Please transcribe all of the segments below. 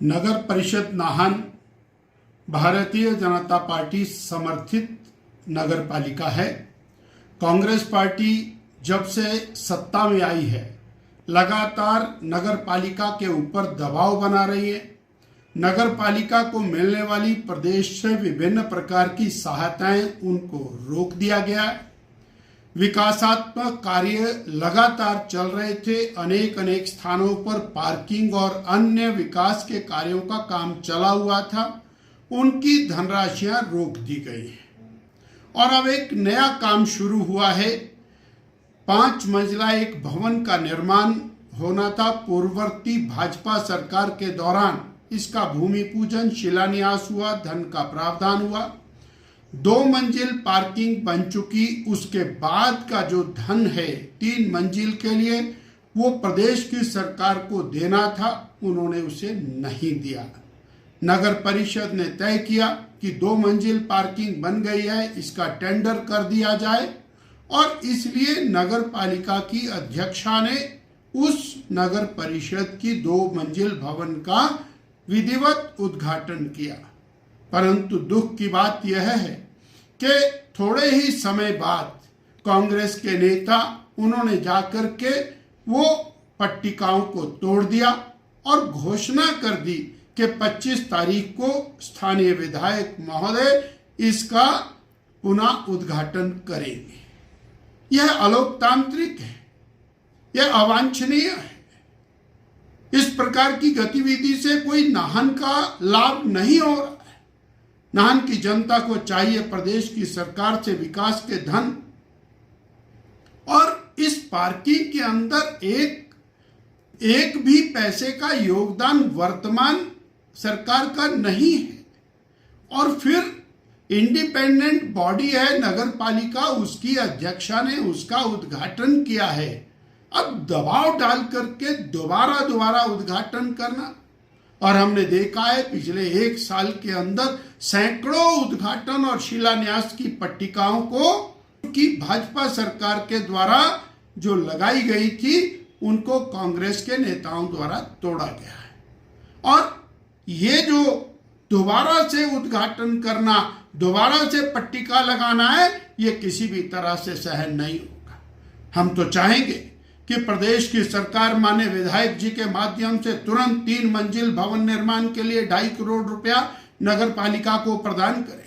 नगर परिषद नाहन भारतीय जनता पार्टी समर्थित नगर पालिका है। कांग्रेस पार्टी जब से सत्ता में आई है लगातार नगर पालिका के ऊपर दबाव बना रही है। नगर पालिका को मिलने वाली प्रदेश से विभिन्न प्रकार की सहायताएं उनको रोक दिया गया है। विकासात्मक कार्य लगातार चल रहे थे। अनेक स्थानों पर पार्किंग और अन्य विकास के कार्यों का काम चला हुआ था, उनकी धनराशियां रोक दी गई हैं। और अब एक नया काम शुरू हुआ है। 5 मंजिला एक भवन का निर्माण होना था। पूर्ववर्ती भाजपा सरकार के दौरान इसका भूमि पूजन शिलान्यास हुआ, धन का प्रावधान हुआ। 2 मंजिल पार्किंग बन चुकी। उसके बाद का जो धन है 3 मंजिल के लिए वो प्रदेश की सरकार को देना था, उन्होंने उसे नहीं दिया। नगर परिषद ने तय किया कि 2 मंजिल पार्किंग बन गई है, इसका टेंडर कर दिया जाए और इसलिए नगर पालिका की अध्यक्षा ने उस नगर परिषद की 2 मंजिल भवन का विधिवत उद्घाटन किया। परंतु दुख की बात यह है कि थोड़े ही समय बाद कांग्रेस के नेता उन्होंने जाकर के वो पट्टिकाओं को तोड़ दिया और घोषणा कर दी कि 25 तारीख को स्थानीय विधायक महोदय इसका पुनः उद्घाटन करेंगे। यह अलोकतांत्रिक है, यह अवांछनीय है। इस प्रकार की गतिविधि से कोई नाहन का लाभ नहीं हो रहा है। नाहन की जनता को चाहिए प्रदेश की सरकार से विकास के धन, और इस पार्किंग के अंदर एक भी पैसे का योगदान वर्तमान सरकार का नहीं है। और फिर इंडिपेंडेंट बॉडी है नगर पालिका, उसकी अध्यक्षा ने उसका उद्घाटन किया है। अब दबाव डाल करके दोबारा उद्घाटन करना, और हमने देखा है पिछले 1 साल के अंदर सैकड़ों उद्घाटन और शिलान्यास की पट्टिकाओं को की भाजपा सरकार के द्वारा जो लगाई गई थी उनको कांग्रेस के नेताओं द्वारा तोड़ा गया है। और ये जो दोबारा से उद्घाटन करना, दोबारा से पट्टिका लगाना है, ये किसी भी तरह से सहन नहीं होगा। हम तो चाहेंगे कि प्रदेश की सरकार माननीय विधायक जी के माध्यम से तुरंत 3 मंजिल भवन निर्माण के लिए 2.5 करोड़ रुपया नगर पालिका को प्रदान करे।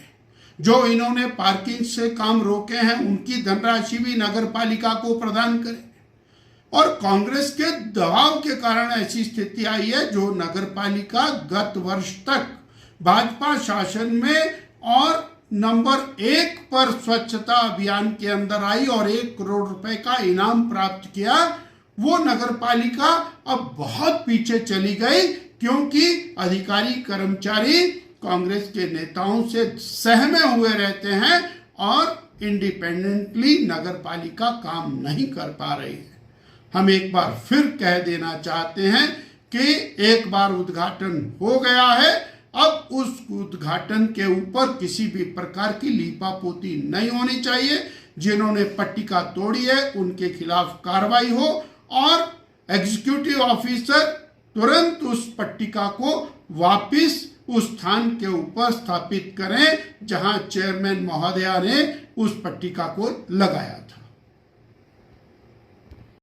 जो इन्होंने पार्किंग से काम रोके हैं उनकी धनराशि भी नगर पालिका को प्रदान करे। और कांग्रेस के दबाव के कारण ऐसी स्थिति आई है जो नगर पालिका गत वर्ष तक भाजपा शासन में और नंबर 1 पर स्वच्छता अभियान के अंदर आई और 1 करोड़ रुपए का इनाम प्राप्त किया। वो नगर पालिका अब बहुत पीछे चली गई, क्योंकि अधिकारी कर्मचारी कांग्रेस के नेताओं से सहमे हुए रहते हैं और इंडिपेंडेंटली नगर पालिका काम नहीं कर पा रही है। हम एक बार फिर कह देना चाहते हैं कि एक बार उद्घाटन हो गया है, अब उस उद्घाटन के ऊपर किसी भी प्रकार की लीपापोती नहीं होनी चाहिए। जिन्होंने पट्टिका तोड़ी है उनके खिलाफ कार्रवाई हो और एग्जीक्यूटिव ऑफिसर तुरंत उस पट्टिका को वापस उस स्थान के ऊपर स्थापित करें जहां चेयरमैन महोदया ने उस पट्टिका को लगाया।